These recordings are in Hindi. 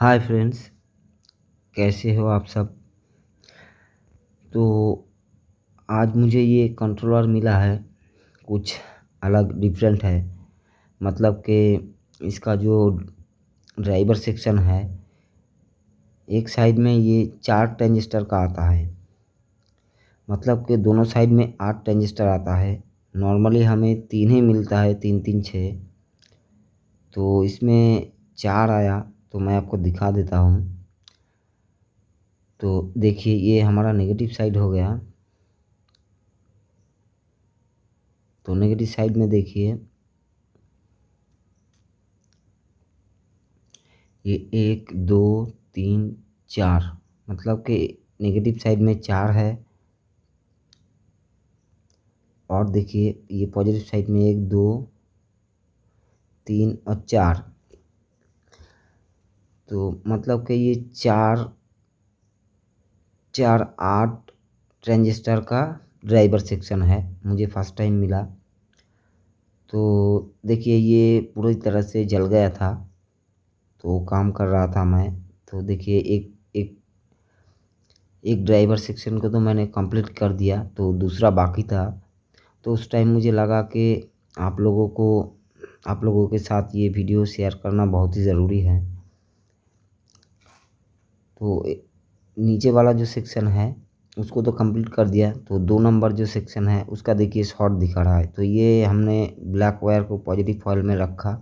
हाय फ्रेंड्स, कैसे हो आप सब। तो आज मुझे ये कंट्रोलर मिला है, कुछ अलग डिफरेंट है। मतलब कि इसका जो ड्राइवर सेक्शन है, एक साइड में ये 4 ट्रांजिस्टर का आता है। मतलब कि दोनों साइड में 8 ट्रांजिस्टर आता है। नॉर्मली हमें 3 ही मिलता है, 3 3 6। तो इसमें 4 आया, तो मैं आपको दिखा देता हूँ। तो देखिए, ये हमारा नेगेटिव साइड हो गया। तो नेगेटिव साइड में देखिए, ये 1 2 3 4, मतलब कि नेगेटिव साइड में 4 है। और देखिए, ये पॉजिटिव साइड में 1 2 3 और 4। तो मतलब कि ये 4 4 8 ट्रांजिस्टर का ड्राइवर सेक्शन है, मुझे फर्स्ट टाइम मिला। तो देखिए, ये पूरी तरह से जल गया था, तो काम कर रहा था मैं। तो देखिए, एक एक एक ड्राइवर सेक्शन को तो मैंने कंप्लीट कर दिया, तो दूसरा बाकी था। तो उस टाइम मुझे लगा कि आप लोगों को आप लोगों के साथ ये वीडियो शेयर करना बहुत ही ज़रूरी है। तो नीचे वाला जो सेक्शन है उसको तो कंप्लीट कर दिया। तो 2 नंबर जो सेक्शन है उसका देखिए शॉर्ट दिखा रहा है। तो ये हमने ब्लैक वायर को पॉजिटिव कॉइल में रखा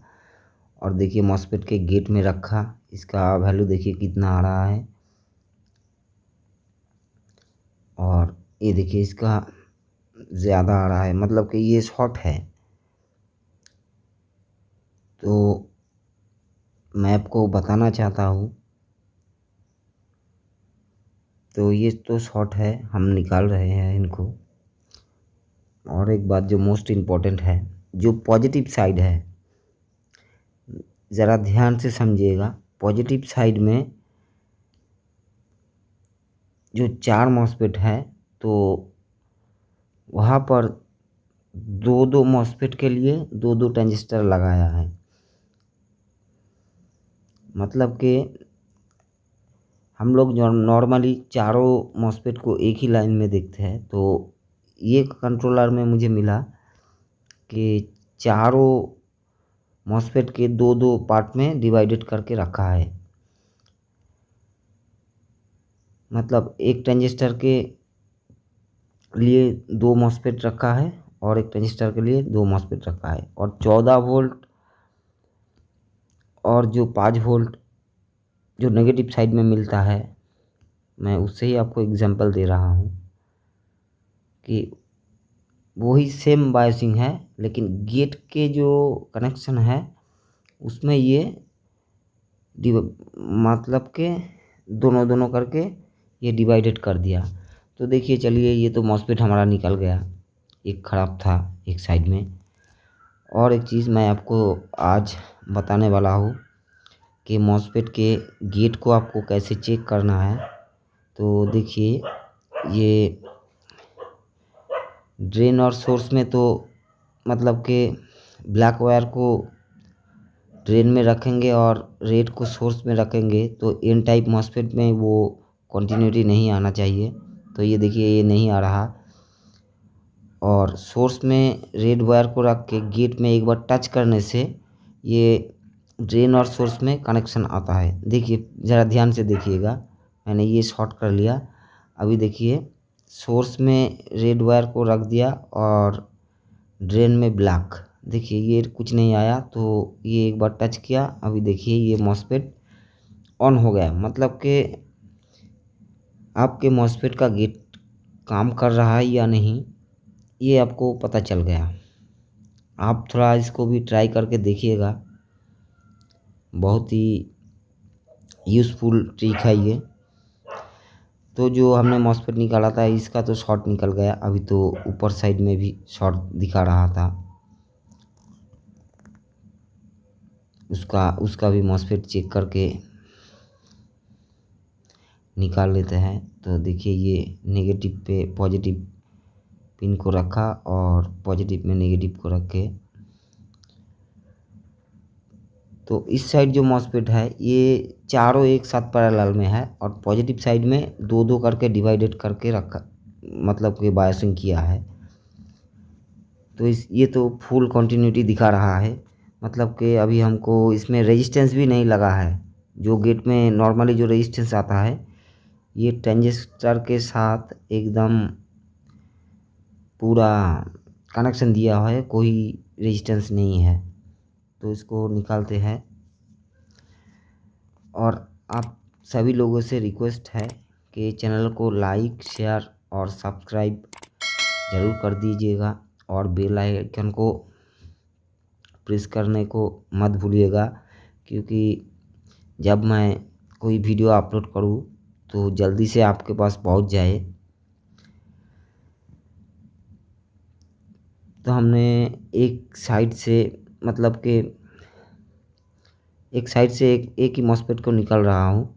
और देखिए मॉसफेट के गेट में रखा। इसका वैल्यू देखिए कितना आ रहा है, और ये देखिए इसका ज़्यादा आ रहा है, मतलब कि ये शॉर्ट है। तो मैं आपको बताना चाहता हूँ, तो ये तो शॉर्ट है, हम निकाल रहे हैं इनको। और एक बात जो मोस्ट इम्पॉर्टेंट है, जो पॉजिटिव साइड है, ज़रा ध्यान से समझिएगा। पॉजिटिव साइड में जो 4 मॉसफेट है, तो वहाँ पर दो दो मॉसफेट के लिए दो दो ट्रांजिस्टर लगाया है। मतलब कि हम लोग नॉर्मली चारों मॉसफेट को एक ही लाइन में देखते हैं। तो ये कंट्रोलर में मुझे मिला कि चारों मॉसफेट के दो दो पार्ट में डिवाइडेड करके रखा है। मतलब एक ट्रांजिस्टर के लिए 2 मॉसफेट रखा है और एक ट्रांजिस्टर के लिए 2 मॉसफेट रखा है। और 14 वोल्ट और जो 5 वोल्ट जो नेगेटिव साइड में मिलता है, मैं उससे ही आपको एग्जांपल दे रहा हूँ कि वही सेम बायसिंग है, लेकिन गेट के जो कनेक्शन है उसमें ये मतलब के दोनों दोनों करके ये डिवाइडेड कर दिया। तो देखिए, चलिए, ये तो मॉसफेट हमारा निकल गया, एक ख़राब था एक साइड में। और एक चीज़ मैं आपको आज बताने वाला हूँ कि मॉसफेट के गेट को आपको कैसे चेक करना है। तो देखिए, ये ड्रेन और सोर्स में तो मतलब कि ब्लैक वायर को ड्रेन में रखेंगे और रेड को सोर्स में रखेंगे, तो एन टाइप मॉसफेट में वो कंटिन्यूटी नहीं आना चाहिए। तो ये देखिए, ये नहीं आ रहा। और सोर्स में रेड वायर को रख के गेट में एक बार टच करने से ये ड्रेन और सोर्स में कनेक्शन आता है। देखिए, ज़रा ध्यान से देखिएगा, मैंने ये शॉर्ट कर लिया। अभी देखिए, सोर्स में रेड वायर को रख दिया और ड्रेन में ब्लैक, देखिए ये कुछ नहीं आया। तो ये एक बार टच किया, अभी देखिए ये मॉसफेट ऑन हो गया। मतलब कि आपके मॉसफेट का गेट काम कर रहा है या नहीं, ये आपको पता चल गया। आप थोड़ा इसको भी ट्राई करके देखिएगा, बहुत ही यूज़फुल ट्रिक है ये। तो जो हमने मॉसफेट निकाला था इसका तो शॉर्ट निकल गया। अभी तो ऊपर साइड में भी शॉर्ट दिखा रहा था, उसका उसका भी मॉसफेट चेक करके निकाल लेते हैं। तो देखिए, ये नेगेटिव पे पॉजिटिव पिन को रखा और पॉजिटिव में नेगेटिव को रख के तो इस साइड जो मॉस्फेट है ये चारों एक साथ पैरेलल में है और पॉजिटिव साइड में दो दो करके डिवाइडेड करके रखा, मतलब कि बायसिंग किया है। तो ये तो फुल कंटिन्यूटी दिखा रहा है, मतलब कि अभी हमको इसमें रेजिस्टेंस भी नहीं लगा है। जो गेट में नॉर्मली जो रेजिस्टेंस आता है ये ट्रांजिस्टर के साथ एकदम पूरा कनेक्शन दिया है, कोई रेजिस्टेंस नहीं है। तो इसको निकालते हैं और आप सभी लोगों से रिक्वेस्ट है कि चैनल को लाइक शेयर और सब्सक्राइब ज़रूर कर दीजिएगा और बेल आइकन को प्रेस करने को मत भूलिएगा, क्योंकि जब मैं कोई वीडियो अपलोड करूँ तो जल्दी से आपके पास पहुंच जाए। तो हमने एक साइड से, मतलब कि एक साइड से एक ही मॉस्फेट को निकल रहा हूँ।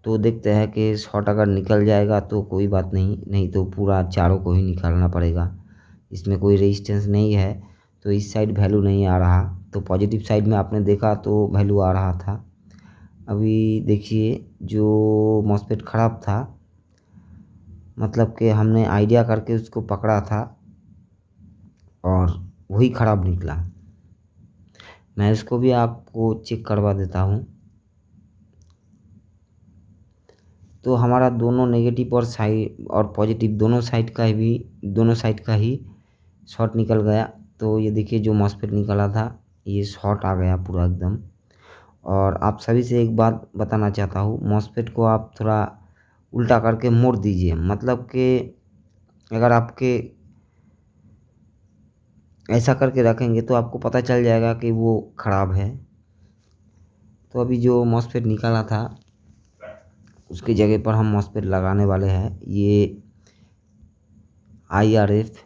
तो देखते हैं कि शॉर्ट अगर निकल जाएगा तो कोई बात नहीं, नहीं तो पूरा चारों को ही निकालना पड़ेगा। इसमें कोई रेजिस्टेंस नहीं है तो इस साइड वैल्यू नहीं आ रहा, तो पॉजिटिव साइड में आपने देखा तो वैल्यू आ रहा था। अभी देखिए जो मॉस्फेट ख़राब था, मतलब कि हमने आइडिया करके उसको पकड़ा था और वही ख़राब निकला। मैं इसको भी आपको चेक करवा देता हूँ। तो हमारा दोनों नेगेटिव और साइड और पॉजिटिव दोनों साइड का ही शॉर्ट निकल गया। तो ये देखिए जो मॉस्फेट निकला था ये शॉर्ट आ गया पूरा एकदम। और आप सभी से एक बात बताना चाहता हूँ, मॉस्फेट को आप थोड़ा उल्टा करके मोड़ दीजिए, मतलब कि अगर आपके ऐसा करके रखेंगे तो आपको पता चल जाएगा कि वो ख़राब है। तो अभी जो मॉस्फेट निकाला था उसकी जगह पर हम मॉस्फेट लगाने वाले हैं। ये IRF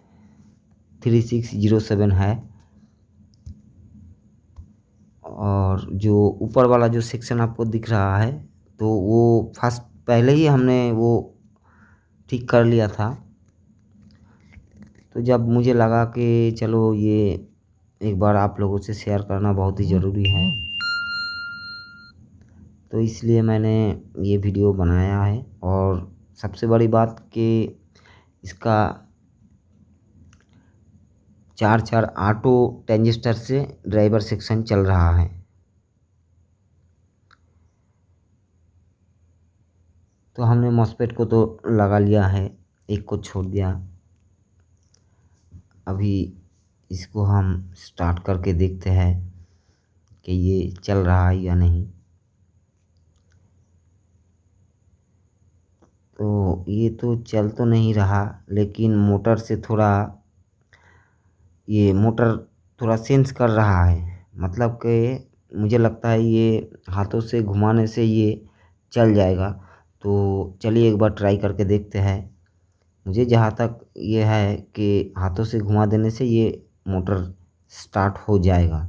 3607 है और जो ऊपर वाला जो सेक्शन आपको दिख रहा है तो वो फर्स्ट पहले ही हमने वो ठीक कर लिया था। तो जब मुझे लगा कि चलो ये एक बार आप लोगों से शेयर करना बहुत ही ज़रूरी है, तो इसलिए मैंने ये वीडियो बनाया है। और सबसे बड़ी बात कि इसका 4 ऑटो ट्रांजिस्टर से ड्राइवर सेक्शन चल रहा है। तो हमने मॉस्फेट को तो लगा लिया है, एक को छोड़ दिया। अभी इसको हम स्टार्ट करके देखते हैं कि ये चल रहा है या नहीं। तो ये तो चल तो नहीं रहा, लेकिन मोटर से ये मोटर थोड़ा सेंस कर रहा है, मतलब कि मुझे लगता है ये हाथों से घुमाने से ये चल जाएगा। तो चलिए एक बार ट्राई करके देखते हैं। मुझे जहाँ तक ये है कि हाथों से घुमा देने से ये मोटर स्टार्ट हो जाएगा।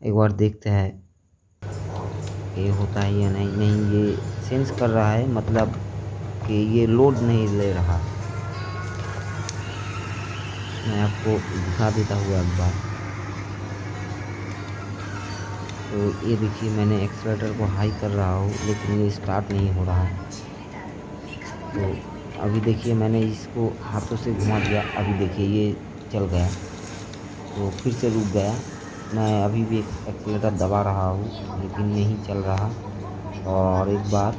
एक बार देखते हैं ये होता है या नहीं। नहीं, ये सेंस कर रहा है, मतलब कि ये लोड नहीं ले रहा। मैं आपको दिखा देता हूँ एक बार। तो ये देखिए मैंने एक्सीलरेटर को हाई कर रहा हूँ लेकिन ये स्टार्ट नहीं हो रहा है। तो अभी देखिए मैंने इसको हाथों से घुमा दिया, अभी देखिए ये चल गया। तो फिर से रुक गया। मैं अभी भी एक्सीलरेटर दबा रहा हूँ लेकिन नहीं चल रहा। और एक बात,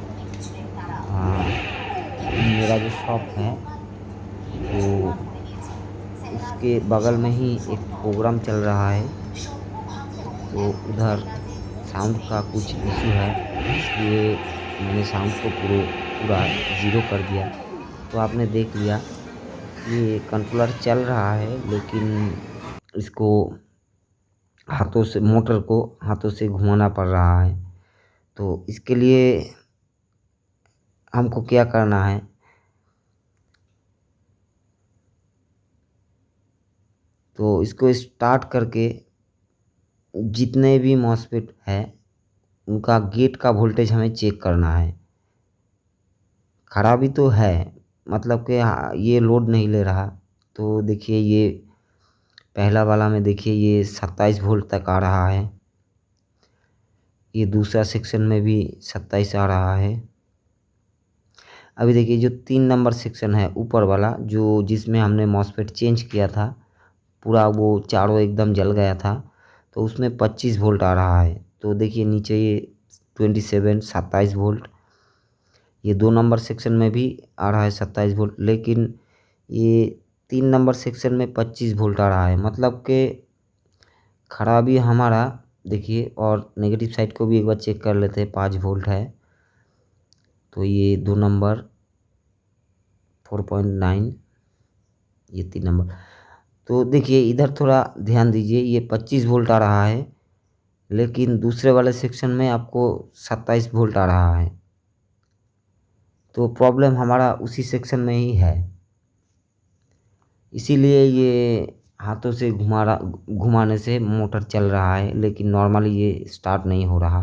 मेरा जो शॉप है वो उसके बगल में ही एक प्रोग्राम चल रहा है, तो उधर साउंड का कुछ इशू है, इसलिए मैंने साउंड को पूरा ज़ीरो कर दिया। तो आपने देख लिया ये कंट्रोलर चल रहा है लेकिन इसको हाथों से, मोटर को हाथों से घुमाना पड़ रहा है। तो इसके लिए हमको क्या करना है, तो इसको स्टार्ट करके जितने भी मॉस्फेट है उनका गेट का वोल्टेज हमें चेक करना है। खराबी तो है, मतलब कि ये लोड नहीं ले रहा। तो देखिए ये पहला वाला में देखिए ये 27 वोल्ट तक आ रहा है। ये दूसरा सेक्शन में भी 27 आ रहा है। अभी देखिए जो 3 नंबर सेक्शन है ऊपर वाला, जो जिसमें हमने मॉसफेट चेंज किया था, पूरा वो चारों एकदम जल गया था, तो उसमें 25 वोल्ट आ रहा है। तो देखिए नीचे ये 27 वोल्ट, ये 2 नंबर सेक्शन में भी आ रहा है 27 वोल्ट, लेकिन ये 3 नंबर सेक्शन में 25 वोल्ट आ रहा है। मतलब कि खराबी हमारा, देखिए और नेगेटिव साइड को भी एक बार चेक कर लेते हैं। 5 वोल्ट है, तो ये 2 नंबर 4.9, ये 3 नंबर। तो देखिए इधर थोड़ा ध्यान दीजिए, ये 25 वोल्ट आ रहा है, लेकिन दूसरे वाले सेक्शन में आपको 27 वोल्ट आ रहा है। तो प्रॉब्लम हमारा उसी सेक्शन में ही है, इसीलिए ये हाथों से घुमाने से मोटर चल रहा है, लेकिन नॉर्मली ये स्टार्ट नहीं हो रहा।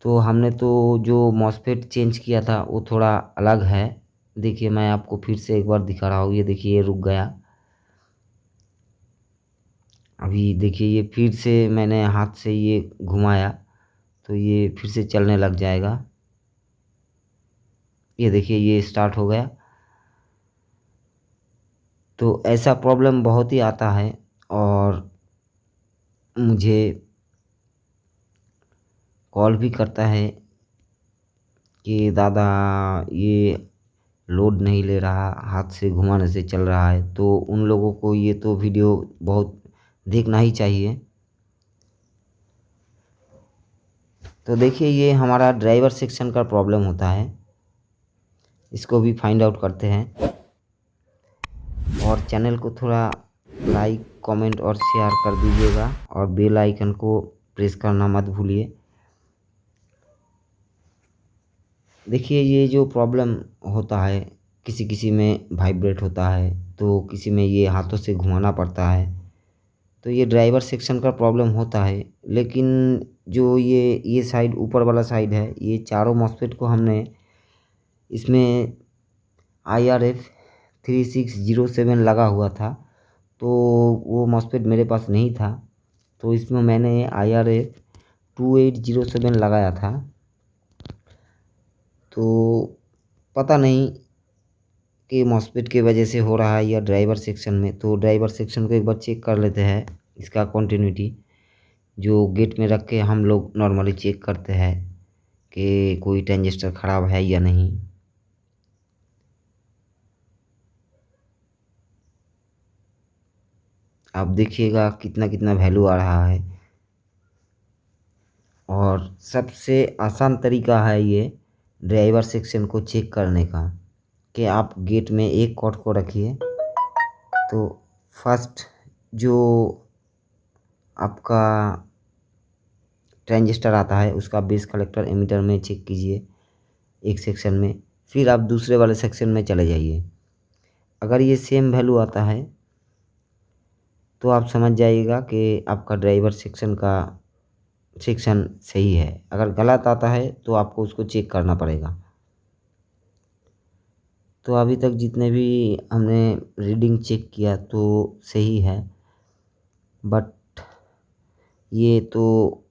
तो हमने तो जो मॉसफेट चेंज किया था वो थोड़ा अलग है। देखिए मैं आपको फिर से एक बार दिखा रहा हूँ, ये देखिए ये रुक गया। अभी देखिए ये फिर से मैंने हाथ से ये घुमाया, तो ये फिर से चलने लग जाएगा। ये देखिए ये स्टार्ट हो गया। तो ऐसा प्रॉब्लम बहुत ही आता है, और मुझे कॉल भी करता है कि दादा ये लोड नहीं ले रहा, हाथ से घुमाने से चल रहा है। तो उन लोगों को ये तो वीडियो बहुत देखना ही चाहिए। तो देखिए ये हमारा ड्राइवर सेक्शन का प्रॉब्लम होता है, इसको भी फाइंड आउट करते हैं। और चैनल को थोड़ा लाइक कमेंट और शेयर कर दीजिएगा, और बेल आइकन को प्रेस करना मत भूलिए। देखिए ये जो प्रॉब्लम होता है, किसी किसी में वाइब्रेट होता है, तो किसी में ये हाथों से घुमाना पड़ता है। तो ये ड्राइवर सेक्शन का प्रॉब्लम होता है, लेकिन जो ये साइड ऊपर वाला साइड है, ये चारों मॉसफेट को हमने इसमें IRF 3607 लगा हुआ था। तो वो मॉसफेट मेरे पास नहीं था, तो इसमें मैंने IRF 2807 लगाया था। तो पता नहीं कि मॉसफेट की वजह से हो रहा है या ड्राइवर सेक्शन में। तो ड्राइवर सेक्शन को एक बार चेक कर लेते हैं, इसका कंटिन्यूटी जो गेट में रख के हम लोग नॉर्मली चेक करते हैं कि कोई ट्रांजिस्टर ख़राब है या नहीं। आप देखिएगा कितना कितना वैल्यू आ रहा है। और सबसे आसान तरीका है ये ड्राइवर सेक्शन को चेक करने का, कि आप गेट में एक कॉर्ड को रखिए, तो फर्स्ट जो आपका ट्रांजिस्टर आता है उसका बेस कलेक्टर एमीटर में चेक कीजिए एक सेक्शन में, फिर आप दूसरे वाले सेक्शन में चले जाइए। अगर ये सेम वैल्यू आता है तो आप समझ जाइएगा कि आपका ड्राइवर सेक्शन सही है। अगर गलत आता है तो आपको उसको चेक करना पड़ेगा। तो अभी तक जितने भी हमने रीडिंग चेक किया तो सही है, बट ये तो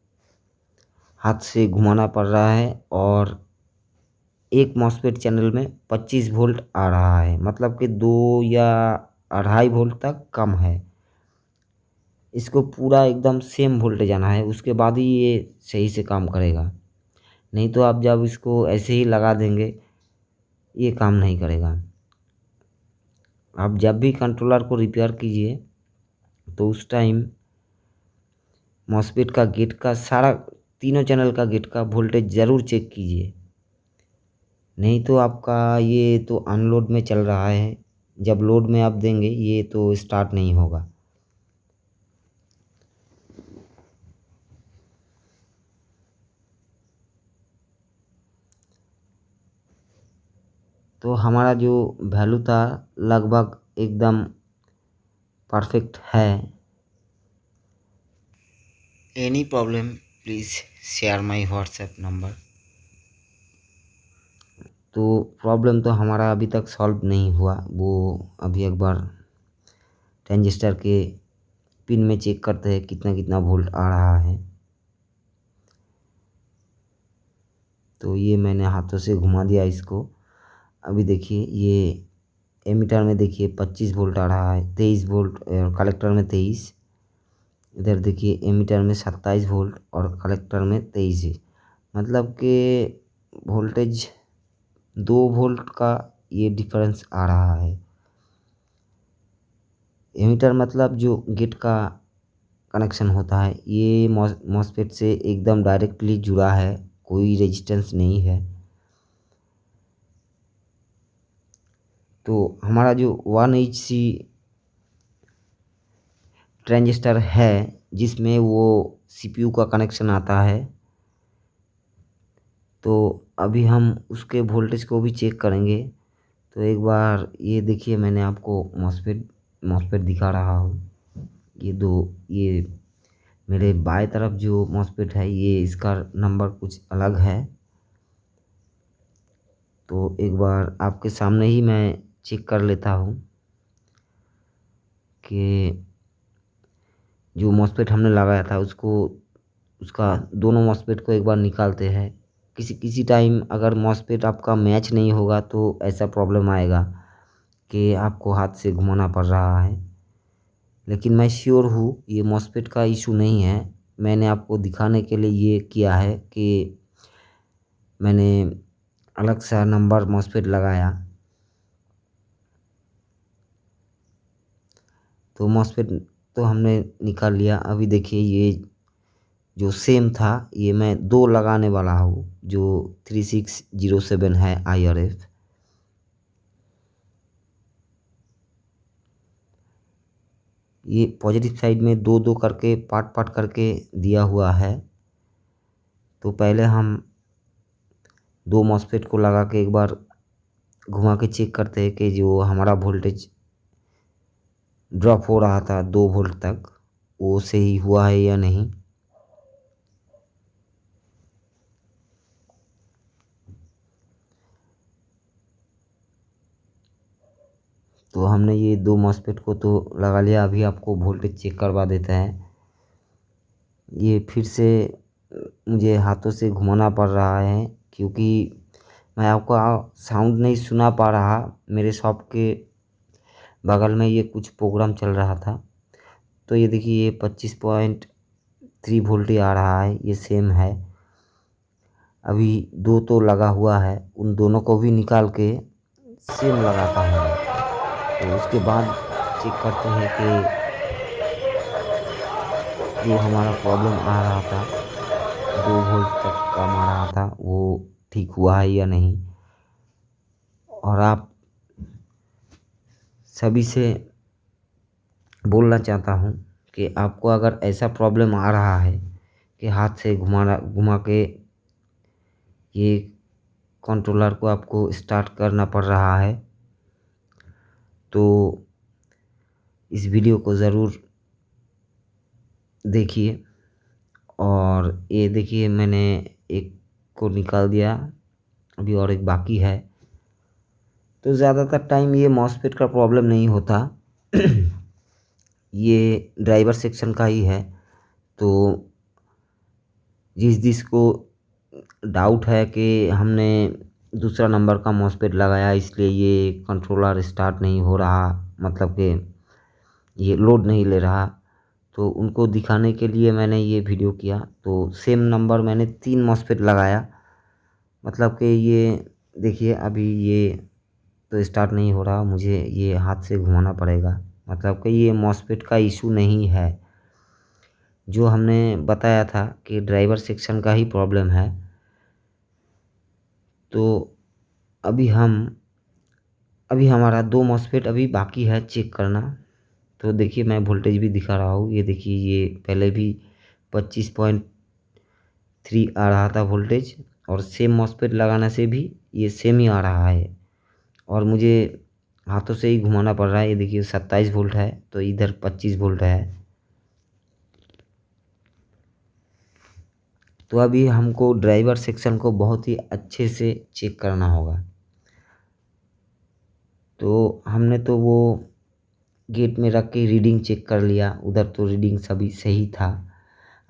हाथ से घुमाना पड़ रहा है, और एक मॉसफेट चैनल में 25 वोल्ट आ रहा है, मतलब कि 2 या 2.5 वोल्ट तक कम है। इसको पूरा एकदम सेम वोल्टेज आना है, उसके बाद ही ये सही से काम करेगा। नहीं तो आप जब इसको ऐसे ही लगा देंगे, ये काम नहीं करेगा। आप जब भी कंट्रोलर को रिपेयर कीजिए तो उस टाइम मॉसफेट का गेट का सारा, तीनों चैनल का गेट का वोल्टेज ज़रूर चेक कीजिए। नहीं तो आपका ये तो अनलोड में चल रहा है, जब लोड में आप देंगे ये तो स्टार्ट नहीं होगा। तो हमारा जो वैल्यू था लगभग एकदम परफेक्ट है। Any problem please share my WhatsApp number. तो प्रॉब्लम तो हमारा अभी तक सॉल्व नहीं हुआ, वो अभी एक बार ट्रांजिस्टर के पिन में चेक करते हैं कितना कितना वोल्ट आ रहा है। तो ये मैंने हाथों से घुमा दिया इसको। अभी देखिए ये एमीटर में देखिए 25 वोल्ट आ रहा है, 23 वोल्ट, कलेक्टर में 23। इधर देखिए एमीटर में 27 वोल्ट और कलेक्टर में 23 है। मतलब कि वोल्टेज 2 वोल्ट का ये डिफरेंस आ रहा है। एमीटर मतलब जो गेट का कनेक्शन होता है, ये मॉसफेट से एकदम डायरेक्टली जुड़ा है, कोई रेजिस्टेंस नहीं है। तो हमारा जो 1Hc ट्रांजिस्टर है जिसमें वो सीपीयू का कनेक्शन आता है, तो अभी हम उसके वोल्टेज को भी चेक करेंगे। तो एक बार ये देखिए, मैंने आपको मॉसफेट दिखा रहा हूँ। ये मेरे बाएं तरफ जो मॉसफेट है, ये इसका नंबर कुछ अलग है। तो एक बार आपके सामने ही मैं चेक कर लेता हूँ कि जो मॉसफेट हमने लगाया था उसका दोनों मॉसफेट को एक बार निकालते हैं। किसी किसी टाइम अगर मॉसफेट आपका मैच नहीं होगा तो ऐसा प्रॉब्लम आएगा कि आपको हाथ से घुमाना पड़ रहा है। लेकिन मैं श्योर हूँ ये मॉसफेट का इशू नहीं है। मैंने आपको दिखाने के लिए ये किया है कि मैंने अलग सा नंबर मॉसफेट लगाया। तो मॉसफेट तो हमने निकाल लिया। अभी देखिए ये जो सेम था, ये मैं 2 लगाने वाला हूँ, जो 3607 है IRF। ये पॉजिटिव साइड में 2 2 करके पार्ट करके दिया हुआ है। तो पहले हम 2 मॉसफेट को लगा के एक बार घुमा के चेक करते हैं कि जो हमारा वोल्टेज ड्रॉप हो रहा था 2 वोल्ट तक, वो सही हुआ है या नहीं। तो हमने ये 2 मॉसफेट को तो लगा लिया। अभी आपको वोल्टेज चेक करवा देता है। ये फिर से मुझे हाथों से घुमाना पड़ रहा है क्योंकि मैं आपको साउंड नहीं सुना पा रहा। मेरे शॉप के बगल में ये कुछ प्रोग्राम चल रहा था। तो ये देखिए ये 25.3 वोल्ट ही आ रहा है, ये सेम है। अभी 2 तो लगा हुआ है, उन दोनों को भी निकाल के सेम लगाता हूँ। तो उसके बाद चेक करते हैं कि जो हमारा प्रॉब्लम आ रहा था, 2 वोल्ट तक कम आ रहा था, वो ठीक हुआ है या नहीं। और आप सभी से बोलना चाहता हूँ कि आपको अगर ऐसा प्रॉब्लम आ रहा है कि हाथ से घुमा के ये कंट्रोलर को आपको स्टार्ट करना पड़ रहा है, तो इस वीडियो को ज़रूर देखिए। और ये देखिए मैंने एक को निकाल दिया, अभी और एक बाकी है। तो ज़्यादातर टाइम ये मॉसफेट का प्रॉब्लम नहीं होता ये ड्राइवर सेक्शन का ही है। तो जिसको डाउट है कि हमने दूसरा नंबर का मॉसफेट लगाया इसलिए ये कंट्रोलर स्टार्ट नहीं हो रहा, मतलब कि ये लोड नहीं ले रहा, तो उनको दिखाने के लिए मैंने ये वीडियो किया। तो सेम नंबर मैंने 3 मॉसफेट लगाया। मतलब कि ये देखिए अभी ये तो स्टार्ट नहीं हो रहा, मुझे ये हाथ से घुमाना पड़ेगा। मतलब कि ये मॉसफेट का इशू नहीं है, जो हमने बताया था कि ड्राइवर सेक्शन का ही प्रॉब्लम है। तो अभी हमारा 2 मॉसफेट अभी बाकी है चेक करना। तो देखिए मैं वोल्टेज भी दिखा रहा हूँ। ये देखिए ये पहले भी 25.3 आ रहा था वोल्टेज, और सेम मॉसफेट लगाने से भी ये सेम ही आ रहा है। और मुझे हाथों से ही घुमाना पड़ रहा है। ये देखिए 27 वोल्ट है, तो इधर 25 वोल्ट है। तो अभी हमको ड्राइवर सेक्शन को बहुत ही अच्छे से चेक करना होगा। तो हमने तो वो गेट में रख के रीडिंग चेक कर लिया, उधर तो रीडिंग सभी सही था।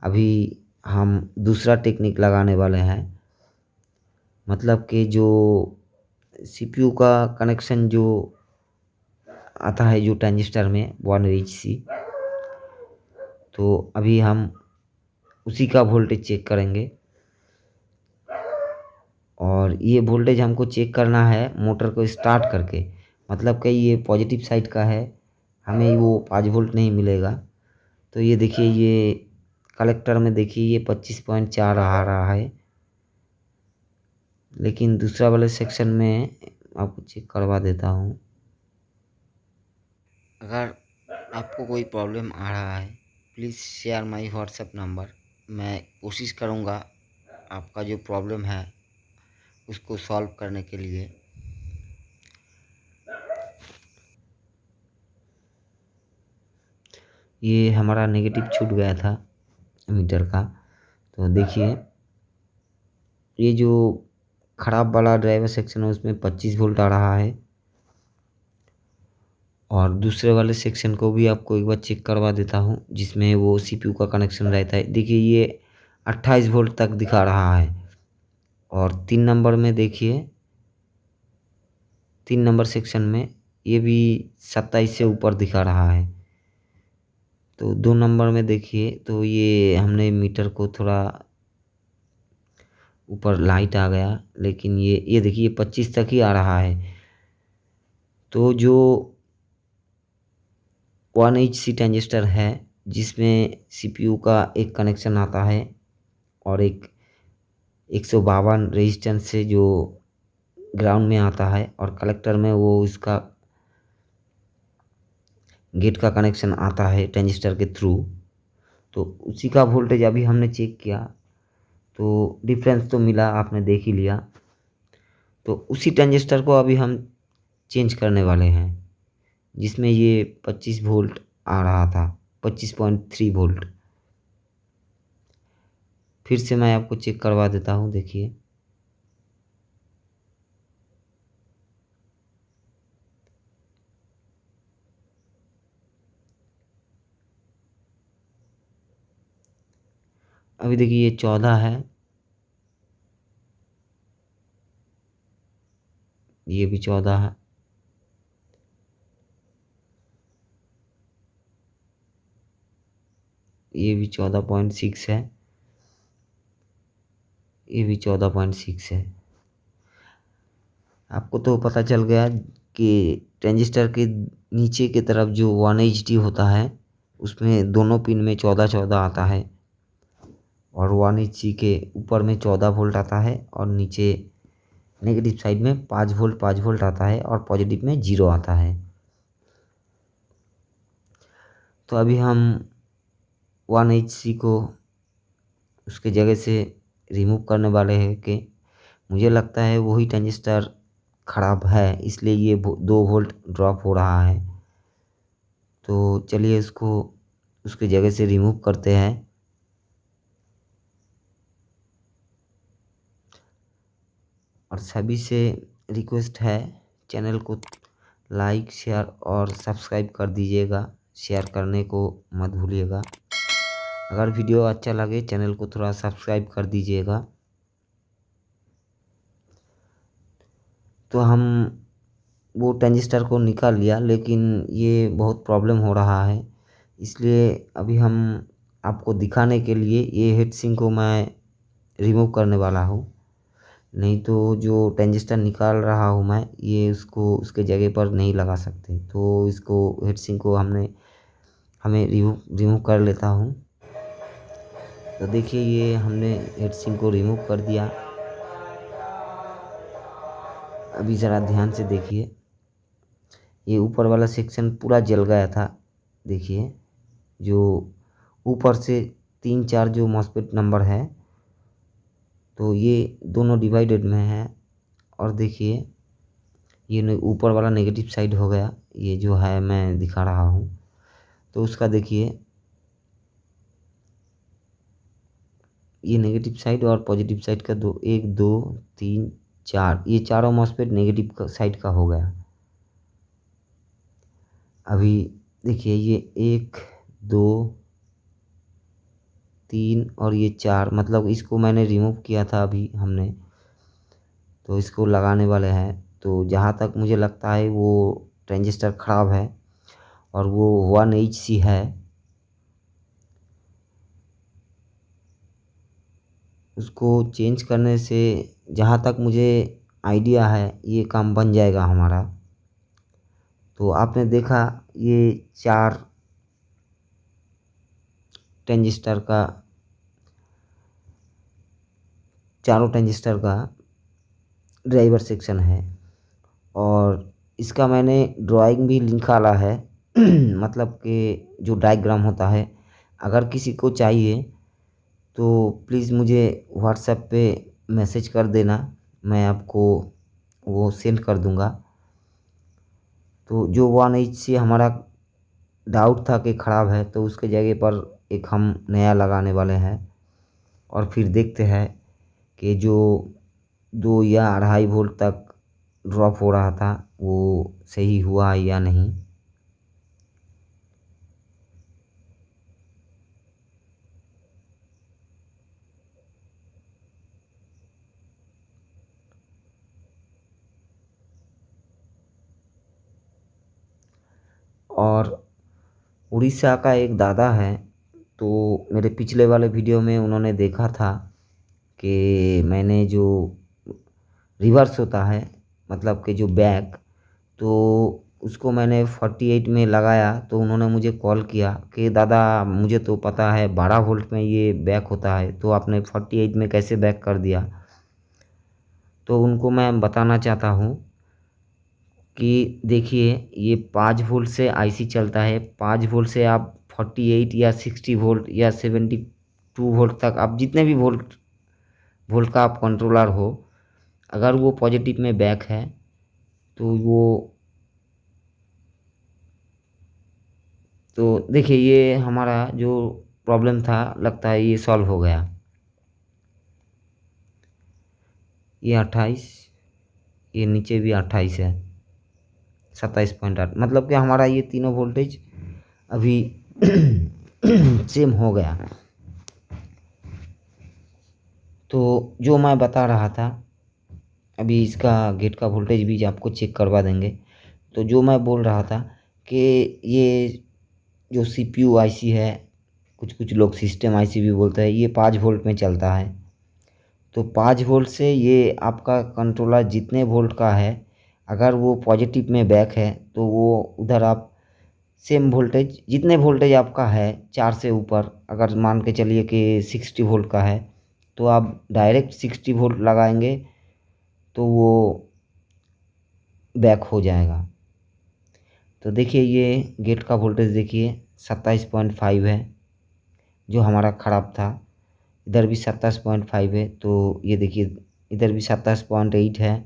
अभी हम दूसरा टेक्निक लगाने वाले हैं। मतलब कि जो सीपीयू का कनेक्शन जो आता है जो ट्रांजिस्टर में 1Hc, तो अभी हम उसी का वोल्टेज चेक करेंगे। और ये वोल्टेज हमको चेक करना है मोटर को स्टार्ट करके, मतलब कि ये पॉजिटिव साइड का है, हमें वो 5 वोल्ट नहीं मिलेगा। तो ये देखिए, ये कलेक्टर में देखिए ये 25.4 आ रहा है, लेकिन दूसरा वाले सेक्शन में आपको चेक करवा देता हूँ। अगर आपको कोई प्रॉब्लम आ रहा है, please share my WhatsApp number. मैं कोशिश करूँगा आपका जो प्रॉब्लम है उसको सॉल्व करने के लिए। ये हमारा नेगेटिव छूट गया था मीटर का, तो देखिए ये जो खराब वाला ड्राइवर सेक्शन है उसमें 25 वोल्ट आ रहा है। और दूसरे वाले सेक्शन को भी आपको एक बार चेक करवा देता हूँ जिसमें वो सीपीयू का कनेक्शन रहता है। देखिए ये 28 वोल्ट तक दिखा रहा है। और 3 नंबर में देखिए, 3 नंबर सेक्शन में ये भी 27 से ऊपर दिखा रहा है। तो 2 नंबर में देखिए, तो ये हमने मीटर को थोड़ा ऊपर लाइट आ गया, लेकिन ये देखिए 25 तक ही आ रहा है। तो जो 1Hc ट्रांजिस्टर है जिसमें सीपीयू का एक कनेक्शन आता है और एक 152 रेजिस्टेंस से जो ग्राउंड में आता है, और कलेक्टर में वो इसका गेट का कनेक्शन आता है ट्रांजिस्टर के थ्रू। तो उसी का वोल्टेज अभी हमने चेक किया, तो डिफरेंस तो मिला, आपने देख ही लिया। तो उसी ट्रांजिस्टर को अभी हम चेंज करने वाले हैं जिसमें ये 25 वोल्ट आ रहा था, 25.3 वोल्ट। फिर से मैं आपको चेक करवा देता हूँ, देखिए अभी देखिए ये 14 है, ये भी 14 है, ये भी 14.6 है, ये भी 14.6 है। आपको तो पता चल गया कि ट्रांजिस्टर के नीचे की तरफ जो 1Hd होता है उसमें दोनों पिन में 14-14 आता है, और 1Hc के ऊपर में 14 वोल्ट आता है, और नीचे नेगेटिव साइड में 5 वोल्ट आता है, और पॉजिटिव में 0 आता है। तो अभी हम 1Hc को उसके जगह से रिमूव करने वाले हैं कि मुझे लगता है वही ट्रांजिस्टर ख़राब है, इसलिए ये 2 वोल्ट ड्रॉप हो रहा है। तो चलिए इसको उसके जगह से रिमूव करते हैं। और सभी से रिक्वेस्ट है, चैनल को लाइक शेयर और सब्सक्राइब कर दीजिएगा, शेयर करने को मत भूलिएगा। अगर वीडियो अच्छा लगे चैनल को थोड़ा सब्सक्राइब कर दीजिएगा। तो हम वो ट्रांजिस्टर को निकाल लिया, लेकिन ये बहुत प्रॉब्लम हो रहा है, इसलिए अभी हम आपको दिखाने के लिए ये हीट सिंक को मैं रिमूव करने वाला हूँ। नहीं तो जो ट्रांजिस्टर निकाल रहा हूँ मैं, ये उसको उसके जगह पर नहीं लगा सकते। तो इसको हीट सिंक को हमें रिमूव कर लेता हूँ। तो देखिए ये हमने हीट सिंक को रिमूव कर दिया। अभी ज़रा ध्यान से देखिए, ये ऊपर वाला सेक्शन पूरा जल गया था। देखिए जो ऊपर से 3-4 जो मॉस्फेट नंबर है, तो ये दोनों डिवाइडेड में है। और देखिए ये ऊपर वाला नेगेटिव साइड हो गया, ये जो है मैं दिखा रहा हूँ। तो उसका देखिए ये नेगेटिव साइड और पॉजिटिव साइड का 1 2 3 4, ये चारों मॉस्फेट नेगेटिव साइड का हो गया। अभी देखिए ये 1 2 3 और ये 4, मतलब इसको मैंने रिमूव किया था अभी हमने। तो इसको लगाने वाले हैं। तो जहाँ तक मुझे लगता है वो ट्रांजिस्टर ख़राब है और वो 1Hc है। उसको चेंज करने से जहाँ तक मुझे आइडिया है ये काम बन जाएगा हमारा। तो आपने देखा ये 4 ट्रांजिस्टर का चारों ट्रांजिस्टर का ड्राइवर सेक्शन है और इसका मैंने ड्राइंग भी निकाला है मतलब कि जो डायग्राम होता है। अगर किसी को चाहिए तो प्लीज़ मुझे व्हाट्सएप पे मैसेज कर देना, मैं आपको वो सेंड कर दूंगा। तो जो 1H से हमारा डाउट था कि ख़राब है, तो उसके जगह पर एक हम नया लगाने वाले हैं और फिर देखते हैं कि जो 2 या 2.5 वोल्ट तक ड्रॉप हो रहा था वो सही हुआ या नहीं। और उड़ीसा का एक दादा है, तो मेरे पिछले वाले वीडियो में उन्होंने देखा था कि मैंने जो रिवर्स होता है मतलब कि जो बैक, तो उसको मैंने 48 में लगाया। तो उन्होंने मुझे कॉल किया कि दादा मुझे तो पता है 12 वोल्ट में ये बैक होता है, तो आपने 48 में कैसे बैक कर दिया। तो उनको मैं बताना चाहता हूँ कि देखिए ये 5 वोल्ट से आईसी चलता है। 5 वोल्ट से आप 48 या 60 वोल्ट या 72 वोल्ट तक, आप जितने भी वोल्ट वोल्ट का आप कंट्रोलर हो, अगर वो पॉजिटिव में बैक है तो वो, तो देखिए ये हमारा जो प्रॉब्लम था लगता है ये सॉल्व हो गया। ये 28, ये नीचे भी 28 है, 27.8, मतलब कि हमारा ये तीनों वोल्टेज अभी सेम हो गया। तो जो मैं बता रहा था, अभी इसका गेट का वोल्टेज भी आपको चेक करवा देंगे। तो जो मैं बोल रहा था कि ये जो सीपीयू आईसी है, कुछ कुछ लोग सिस्टम आईसी भी बोलते हैं, ये 5 वोल्ट में चलता है। तो 5 वोल्ट से ये आपका कंट्रोलर जितने वोल्ट का है, अगर वो पॉजिटिव में बैक है तो वो उधर आप सेम वोल्टेज, जितने वोल्टेज आपका है 4 से ऊपर, अगर मान के चलिए कि 60 वोल्ट का है, तो आप डायरेक्ट 60 वोल्ट लगाएंगे तो वो बैक हो जाएगा। तो देखिए ये गेट का वोल्टेज देखिए 27.5 है जो हमारा ख़राब था। इधर भी 27.5 है, तो ये देखिए इधर भी 27.8 है,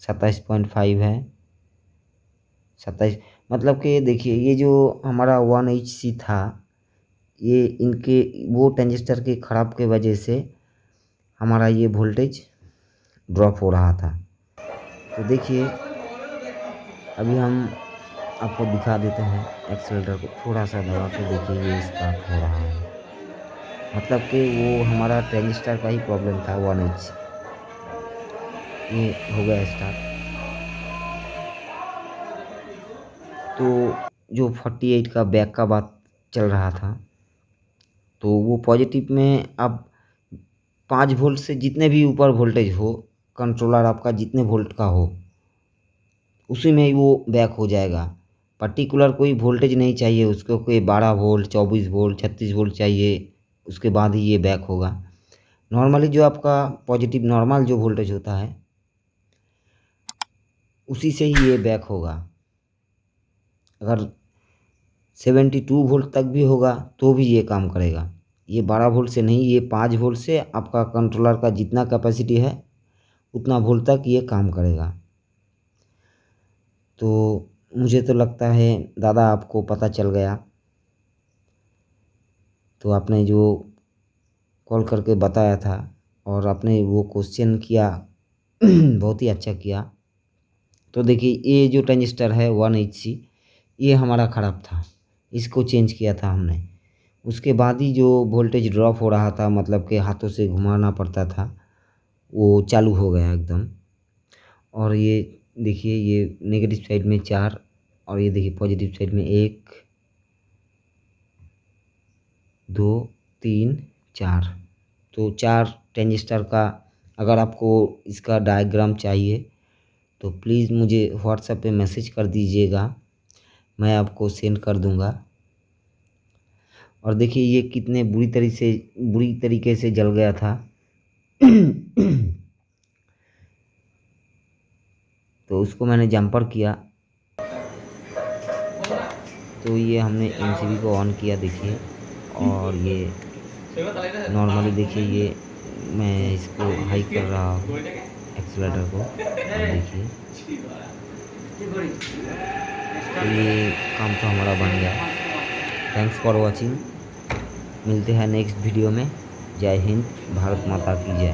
27.5 है, 27, मतलब कि देखिए ये जो हमारा 1Hc था, ये इनके वो ट्रांजिस्टर के ख़राब के वजह से हमारा ये वोल्टेज ड्रॉप हो रहा था। तो देखिए अभी हम आपको दिखा देते हैं, एक्सेलेटर को थोड़ा सा दबा के देखिए ये स्टार्ट हो रहा है, मतलब कि वो हमारा ट्रांजिस्टर का ही प्रॉब्लम था 1H। ये हो गया स्टार्ट। तो जो 48 का बैक का बात चल रहा था, तो वो पॉजिटिव में अब 5 वोल्ट से जितने भी ऊपर वोल्टेज हो, कंट्रोलर आपका जितने वोल्ट का हो उसी में ही वो बैक हो जाएगा। पर्टिकुलर कोई वोल्टेज नहीं चाहिए उसको, कोई 12 वोल्ट, 24 वोल्ट, 36 वोल्ट चाहिए, उसके बाद ही ये बैक होगा। नॉर्मली जो आपका पॉजिटिव नॉर्मल जो वोल्टेज होता है उसी से ही ये बैक होगा। अगर 72 वोल्ट तक भी होगा तो भी ये काम करेगा। ये 12 वोल्ट से नहीं, ये 5 वोल्ट से आपका कंट्रोलर का जितना कैपेसिटी है उतना वोल्ट तक ये काम करेगा। तो मुझे तो लगता है दादा आपको पता चल गया। तो आपने जो कॉल करके बताया था और आपने वो क्वेश्चन किया बहुत ही अच्छा किया। तो देखिए ये जो ट्रांजिस्टर है 1Hc, ये हमारा ख़राब था, इसको चेंज किया था हमने। उसके बाद ही जो वोल्टेज ड्रॉप हो रहा था, मतलब कि हाथों से घुमाना पड़ता था, वो चालू हो गया एकदम। और ये देखिए, ये नेगेटिव साइड में 4 और ये देखिए पॉजिटिव साइड में 1 2 3 4। तो 4 ट्रांजिस्टर का अगर आपको इसका डायग्राम चाहिए तो प्लीज़ मुझे व्हाट्सएप पे मैसेज कर दीजिएगा, मैं आपको सेंड कर दूंगा। और देखिए ये कितने बुरी तरीके से जल गया था। तो उसको मैंने जंपर किया, तो ये हमने एमसीबी को ऑन किया देखिए। और ये नॉर्मली देखिए, ये मैं इसको हाई कर रहा हूँ एक्सीलरेटर को, और देखिए तो ये काम तो हमारा बन गया। थैंक्स फॉर वॉचिंग, मिलते हैं नेक्स्ट वीडियो में। जय हिंद, भारत माता की जय।